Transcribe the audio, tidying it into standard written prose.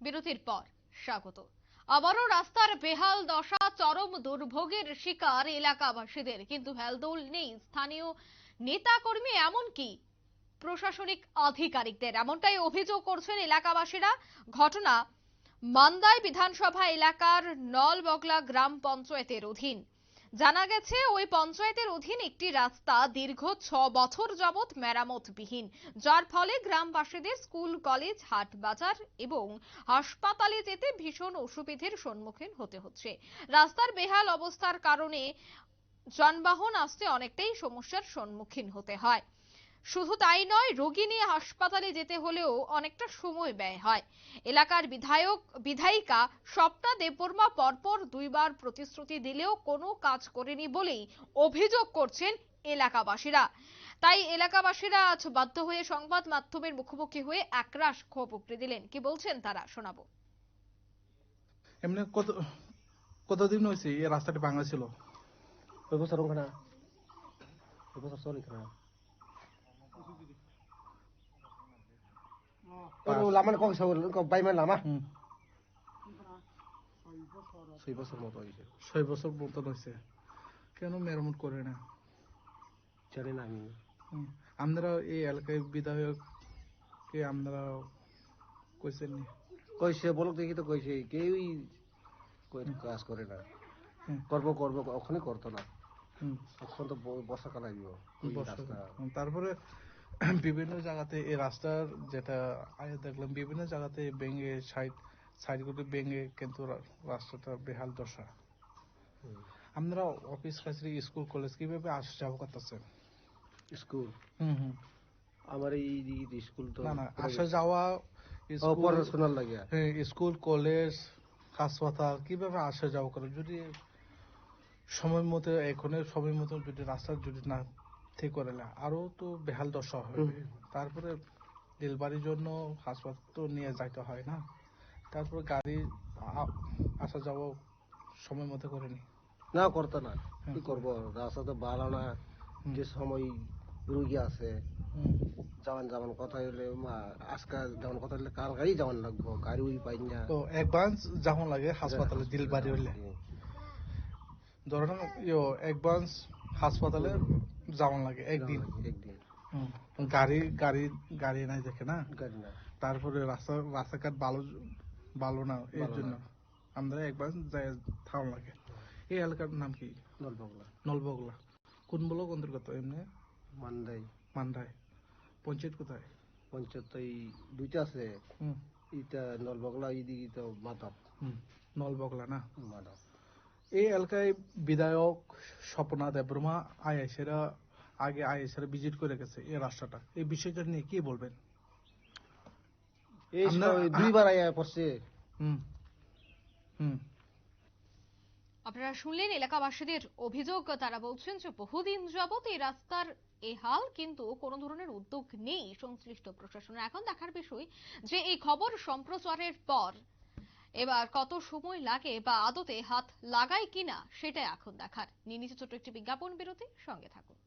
বিরতির পর স্বাগত। আবারও রাস্তার বেহাল দশা, চরম দুর্ভোগের শিকার এলাকাবাসীদের, কিন্তু হেলদোল নেই স্থানীয় নেতাকর্মী এমনকি প্রশাসনিক আধিকারিকদের, এমনটাই অভিযোগ করছেন এলাকাবাসীরা। ঘটনা মান্দাই বিধানসভা এলাকার নলবগলা গ্রাম পঞ্চায়েতের অধীন। জানা গেছে ওই পঞ্চায়েতের অধীন একটি রাস্তা দীর্ঘ 6 বছর যাবৎ মেরামতবিহীন, যার ফলে গ্রামবাসীদের স্কুল, কলেজ, হাট বাজার এবং হাসপাতালে যেতে ভীষণ অসুবিধার সম্মুখীন হতে হচ্ছে। রাস্তার বেহাল অবস্থার কারণে যানবাহন আসতে অনেকটাই সমস্যার সম্মুখীন হতে হয়। শুধু তাই নয়, রোগী নিয়ে হাসপাতালে যেতে হলেও অনেকটা সময় ব্যয় হয়। এলাকার বিধায়িকা স্বপ্না দেববর্মা পরপর 2বার প্রতিশ্রুতি দিলেও কোনো কাজ করেনি বলেই অভিযোগ করছেন এলাকাবাসীরা। তাই এলাকাবাসীরা আজ বাধ্য হয়ে সংবাদ মাধ্যমের মুখোমুখি হয়ে একরাশ ক্ষোভ উগরে দিলেন। কি বলছেন তারা, শোনাবো। এমনি কতদিন হয়েছে এই রাস্তাটি ভাঙা ছিল? ওই বছর ওখানে ওই বছর চলে এখানে লামান কক সব বাইমান লামা 6 বছর মতো হয়েছে। 6 বছর মতন হয়েছে, কেন মেরামত করে না জানি না আমি। আপনারা এই এলাকায় বিধায়ককে আপনারা কইছেন নি? কইছে বলক দেখি তো কইছে কেউই কাজ করে না। করবো ওখানে করতো না, এখন তো বর্ষাকাল আসবে রাস্তা। তারপরে বিভিন্ন জায়গাতে এই রাস্তার যেটা দেখলাম বিভিন্ন জায়গাতে ভেঙে সাইডগুলো ভেঙে, কিন্তু রাস্তাটা বেহাল দশা। আপনারা অফিস কাছারি, স্কুল, কলেজ কিভাবে আসা যাওয়া করতেছেন? স্কুল আমার এই স্কুল তো না আসা যাওয়া পড়াশোনার লাগে। স্কুল, কলেজ, হাসপাতাল কিভাবে আসা যাওয়া করে? যদি সময় মতো যদি রাস্তা যদি না ঠিক করে না, আরো তো বেহাল দশা হবে। তারপরে ডেলিভারির জন্য হাসপাতাল তো নিয়ে যাইতে হয় না, তারপরে গাড়ি আসা যাওয়া সময় মতো করেনি না, করতো না। কি করবো, রাস্তা তো ভালো না। যে সময় রুগী আছে যাওয়ান কথা হইলে আজকে যাওয়ান কথা হইলে কার গাড়ি যাওয়ান লাগবো, গাড়ি ওই পাই না তো অ্যাডভান্স যখন লাগে হাসপাতালে ডেলিভারি হইলে, ধরেন অ্যাডভান্স হাসপাতালে যাওয়ান লাগে একদিন। গাড়ি নাই দেখে না, তারপরে রাস্তাঘাট ভালো না, এর জন্য আমরা একবার থাম লাগে। এই এলাকার নাম কি? নলবগলা। কোন ব্লক অন্তর্গত? এমনি মান্দাই। পঞ্চায়েত কোথায়? পঞ্চায়েত তো এই দুইটা আছে, এটা নলবগলা, এইদিকে তো মাধব। নলবগলা না মাধব। এই এলাকায় বিধায়ক স্বপ্না দেববর্মা আগে আইএসেরা ভিজিট করে গেছে এই রাস্তাটা। এই বিষয়টা নিয়ে কি বলবেন? এই 2বার আয়া পড়ছে। আপনারা শুনলেন এলাকাবাসীদের অভিযোগ। তারা বলছেন যে বহুদিন যাবত এই রাস্তার এই হাল, কিন্তু কোনো ধরনের উদ্যোগ নেই সংশ্লিষ্ট প্রশাসনের। এখন দেখার বিষয় যে এই খবর সম্প্রচারের পর এবার কত সময় লাগে বা আদতে হাত লাগায় কিনা, সেটাই এখন দেখার। নিয়ে নিচে ছোট্ট একটি বিজ্ঞাপন বিরতি, সঙ্গে থাকুন।